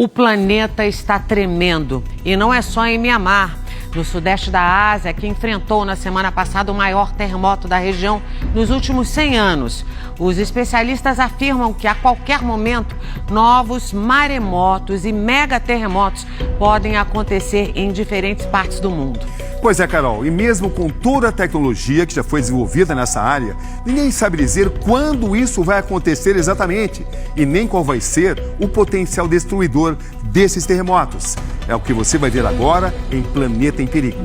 O planeta está tremendo e não é só em Mianmar. No sudeste da Ásia, que enfrentou na semana passada o maior terremoto da região nos últimos 100 anos. Os especialistas afirmam que a qualquer momento novos maremotos e megaterremotos podem acontecer em diferentes partes do mundo. Pois é, Carol, e mesmo com toda a tecnologia que já foi desenvolvida nessa área, ninguém sabe dizer quando isso vai acontecer exatamente e nem qual vai ser o potencial destruidor desses terremotos. É o que você vai ver agora em Planeta em Perigo.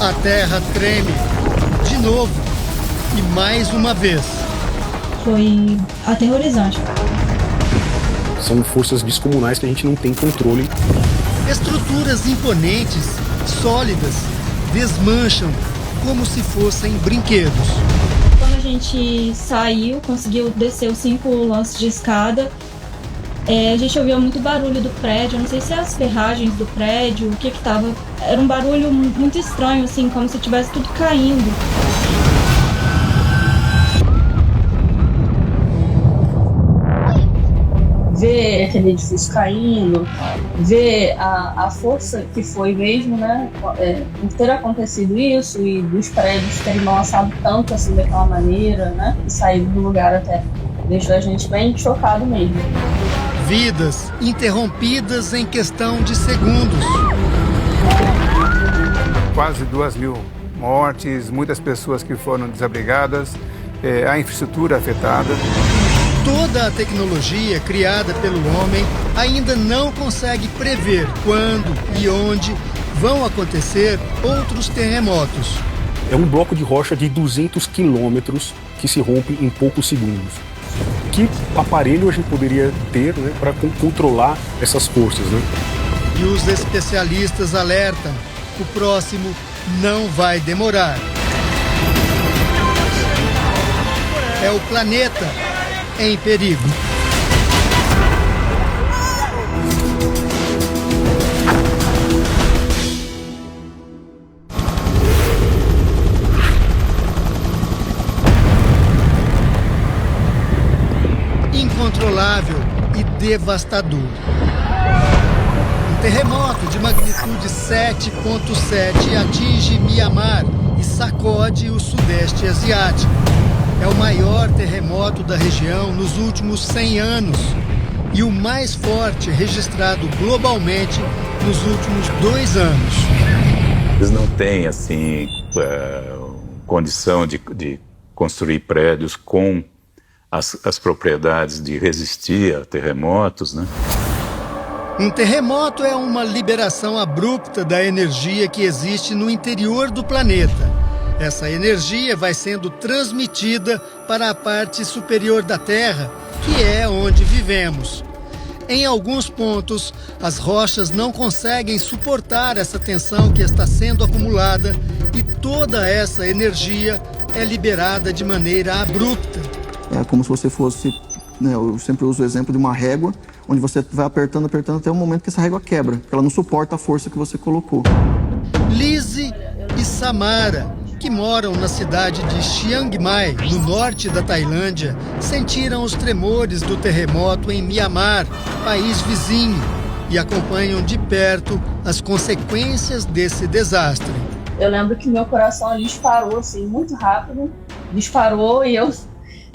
A Terra treme de novo e mais uma vez. Foi aterrorizante. São forças descomunais que a gente não tem controle. Estruturas imponentes, sólidas, desmancham como se fossem brinquedos. Quando a gente saiu, conseguiu descer os 5 lances de escada, a gente ouvia muito barulho do prédio. Eu não sei se as ferragens do prédio, o que tava. Era um barulho muito estranho, assim, como se tivesse tudo caindo. Ver aquele edifício caindo, ver a força que foi mesmo, né, por ter acontecido isso e dos prédios terem balançado tanto assim daquela maneira, né, e saído do lugar até, deixou a gente bem chocado mesmo. Vidas interrompidas em questão de segundos. Quase 2.000 mortes, muitas pessoas que foram desabrigadas, a infraestrutura afetada. Toda a tecnologia criada pelo homem ainda não consegue prever quando e onde vão acontecer outros terremotos. É um bloco de rocha de 200 quilômetros que se rompe em poucos segundos. Que aparelho a gente poderia ter, né, para controlar essas forças, né? E os especialistas alertam, o próximo não vai demorar. É o planeta em perigo. Incontrolável e devastador. Um terremoto de magnitude 7,7 atinge Mianmar e sacode o sudeste asiático. É o maior terremoto da região nos últimos 100 anos e o mais forte registrado globalmente nos últimos 2 anos. Eles não têm, assim, condição de construir prédios com as propriedades de resistir a terremotos, né? Um terremoto é uma liberação abrupta da energia que existe no interior do planeta. Essa energia vai sendo transmitida para a parte superior da Terra, que é onde vivemos. Em alguns pontos, as rochas não conseguem suportar essa tensão que está sendo acumulada e toda essa energia é liberada de maneira abrupta. É como se você fosse, né, eu sempre uso o exemplo de uma régua, onde você vai apertando até o momento que essa régua quebra, porque ela não suporta a força que você colocou. Lizzie e Samara, que moram na cidade de Chiang Mai, no norte da Tailândia, sentiram os tremores do terremoto em Mianmar, país vizinho, e acompanham de perto as consequências desse desastre. Eu lembro que meu coração ali disparou assim, muito rápido, disparou e eu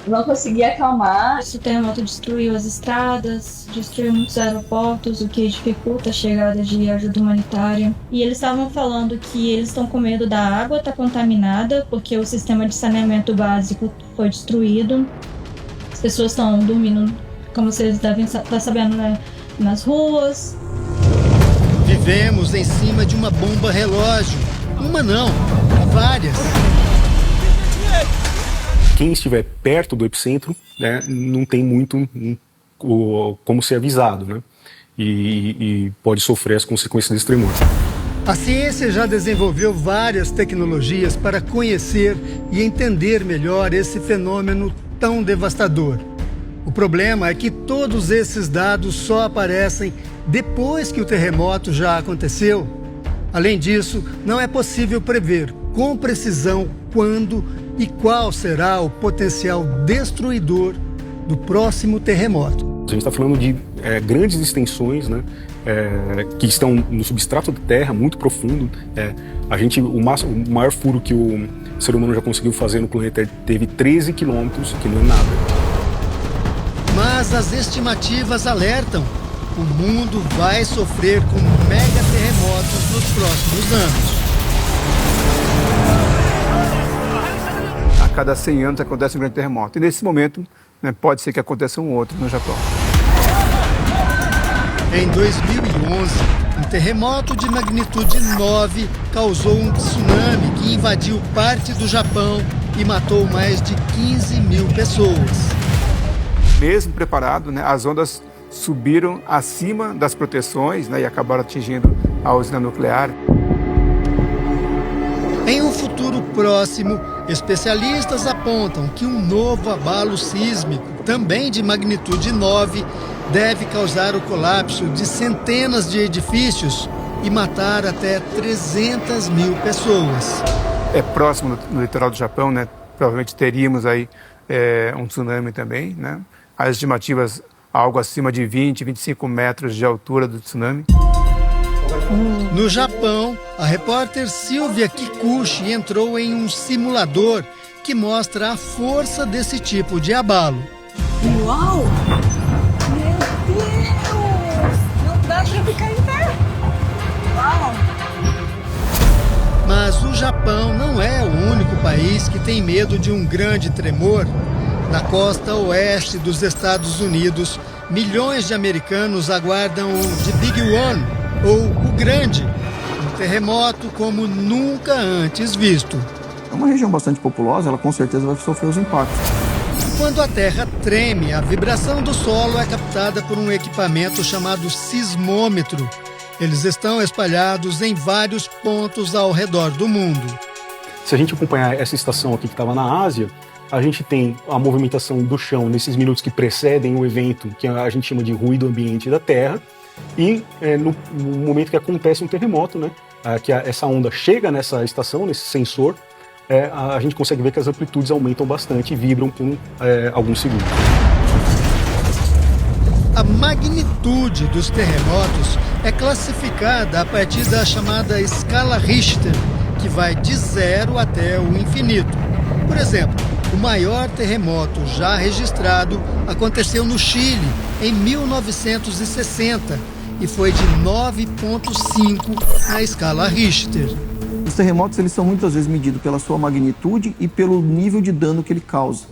não consegui acalmar. Esse terremoto destruiu as estradas, destruiu muitos aeroportos, o que dificulta a chegada de ajuda humanitária. E eles estavam falando que eles estão com medo da água estar contaminada, porque o sistema de saneamento básico foi destruído. As pessoas estão dormindo, como vocês devem estar sabendo, né, nas ruas. Vivemos em cima de uma bomba relógio. Uma não, várias. Quem estiver perto do epicentro, né, não tem muito como ser avisado, né? E pode sofrer as consequências desse tremor. A ciência já desenvolveu várias tecnologias para conhecer e entender melhor esse fenômeno tão devastador. O problema é que todos esses dados só aparecem depois que o terremoto já aconteceu. Além disso, não é possível prever com precisão quando e qual será o potencial destruidor do próximo terremoto. A gente está falando de grandes extensões, né, que estão no substrato da Terra, muito profundo. O maior furo que o ser humano já conseguiu fazer no planeta teve 13 quilômetros, que não é nada. Mas as estimativas alertam: o mundo vai sofrer com mega terremotos nos próximos anos. A cada 100 anos acontece um grande terremoto. E nesse momento, né, pode ser que aconteça um outro no Japão. Em 2011, um terremoto de magnitude 9 causou um tsunami que invadiu parte do Japão e matou mais de 15 mil pessoas. Mesmo preparado, né, as ondas subiram acima das proteções, né, e acabaram atingindo a usina nuclear. Em um futuro próximo, especialistas apontam que um novo abalo sísmico, também de magnitude 9, deve causar o colapso de centenas de edifícios e matar até 300 mil pessoas. É próximo no litoral do Japão, né? Provavelmente teríamos aí um tsunami também, né? As estimativas algo acima de 20, 25 metros de altura do tsunami. No Japão, a repórter Silvia Kikuchi entrou em um simulador que mostra a força desse tipo de abalo. Uau! Meu Deus! Não dá pra ficar em pé! Uau! Mas o Japão não é o único país que tem medo de um grande tremor. Na costa oeste dos Estados Unidos, milhões de americanos aguardam o The Big One, ou o Grande, um terremoto como nunca antes visto. É uma região bastante populosa, ela com certeza vai sofrer os impactos. Quando a terra treme, a vibração do solo é captada por um equipamento chamado sismômetro. Eles estão espalhados em vários pontos ao redor do mundo. Se a gente acompanhar essa estação aqui que estava na Ásia, a gente tem a movimentação do chão nesses minutos que precedem o evento, que a gente chama de ruído ambiente da Terra, e no momento que acontece um terremoto, né, que essa onda chega nessa estação, nesse sensor, a gente consegue ver que as amplitudes aumentam bastante e vibram por alguns segundos. A magnitude dos terremotos é classificada a partir da chamada escala Richter, que vai de 0 até o infinito. Por exemplo, o maior terremoto já registrado aconteceu no Chile em 1960 e foi de 9,5 na escala Richter. Os terremotos eles são muitas vezes medidos pela sua magnitude e pelo nível de dano que ele causa.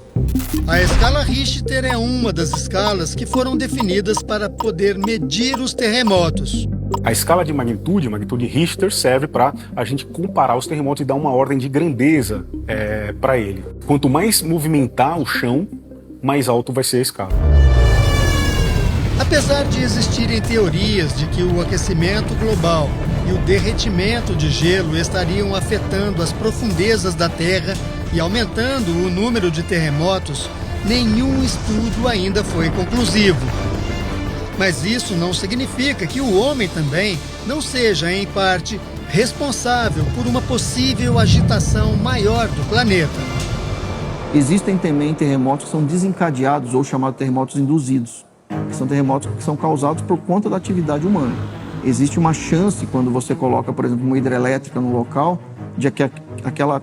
A escala Richter é uma das escalas que foram definidas para poder medir os terremotos. A escala de magnitude, a magnitude Richter, serve para a gente comparar os terremotos e dar uma ordem de grandeza para ele. Quanto mais movimentar o chão, mais alto vai ser a escala. Apesar de existirem teorias de que o aquecimento global e o derretimento de gelo estariam afetando as profundezas da Terra e aumentando o número de terremotos, nenhum estudo ainda foi conclusivo. Mas isso não significa que o homem também não seja, em parte, responsável por uma possível agitação maior do planeta. Existem também terremotos que são desencadeados ou chamados terremotos induzidos, que são terremotos que são causados por conta da atividade humana. Existe uma chance, quando você coloca, por exemplo, uma hidrelétrica no local, de que aquela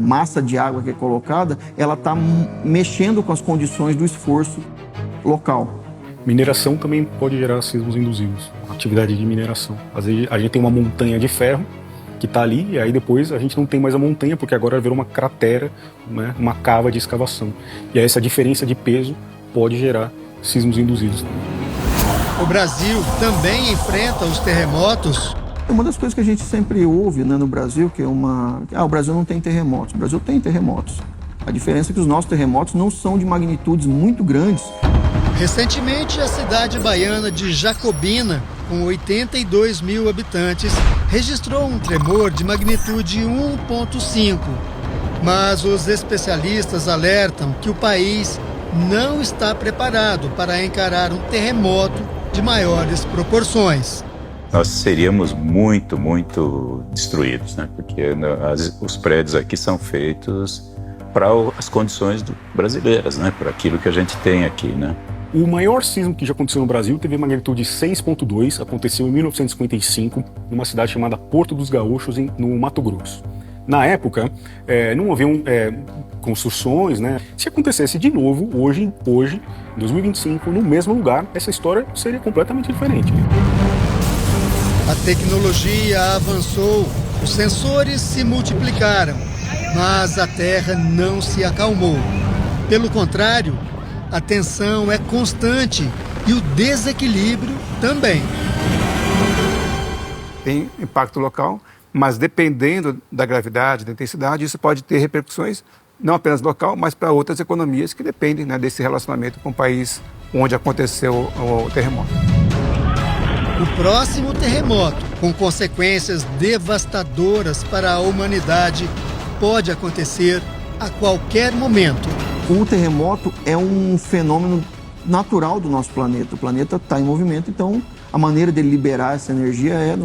massa de água que é colocada, ela está mexendo com as condições do esforço local. Mineração também pode gerar sismos induzidos, atividade de mineração. Às vezes a gente tem uma montanha de ferro que está ali, e aí depois a gente não tem mais a montanha, porque agora virou uma cratera, né, uma cava de escavação. E aí essa diferença de peso pode gerar sismos induzidos. O Brasil também enfrenta os terremotos. Uma das coisas que a gente sempre ouve, né, no Brasil, que é o Brasil não tem terremotos. O Brasil tem terremotos. A diferença é que os nossos terremotos não são de magnitudes muito grandes. Recentemente, a cidade baiana de Jacobina, com 82 mil habitantes, registrou um tremor de magnitude 1,5. Mas os especialistas alertam que o país não está preparado para encarar um terremoto de maiores proporções. Nós seríamos muito, muito destruídos, né? Porque os prédios aqui são feitos para as condições brasileiras, né? Para aquilo que a gente tem aqui, né? O maior sismo que já aconteceu no Brasil teve magnitude 6,2, aconteceu em 1955, numa cidade chamada Porto dos Gaúchos, no Mato Grosso. Na época, não haviam construções, né? Se acontecesse de novo, hoje, em 2025, no mesmo lugar, essa história seria completamente diferente. A tecnologia avançou, os sensores se multiplicaram, mas a Terra não se acalmou. Pelo contrário, a tensão é constante e o desequilíbrio também. Tem impacto local, mas dependendo da gravidade, da intensidade, isso pode ter repercussões não apenas local, mas para outras economias que dependem, né, desse relacionamento com o país onde aconteceu o terremoto. O próximo terremoto, com consequências devastadoras para a humanidade, pode acontecer a qualquer momento. O terremoto é um fenômeno natural do nosso planeta. O planeta está em movimento, então a maneira de liberar essa energia é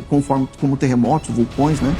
conforme como terremotos, vulcões, né?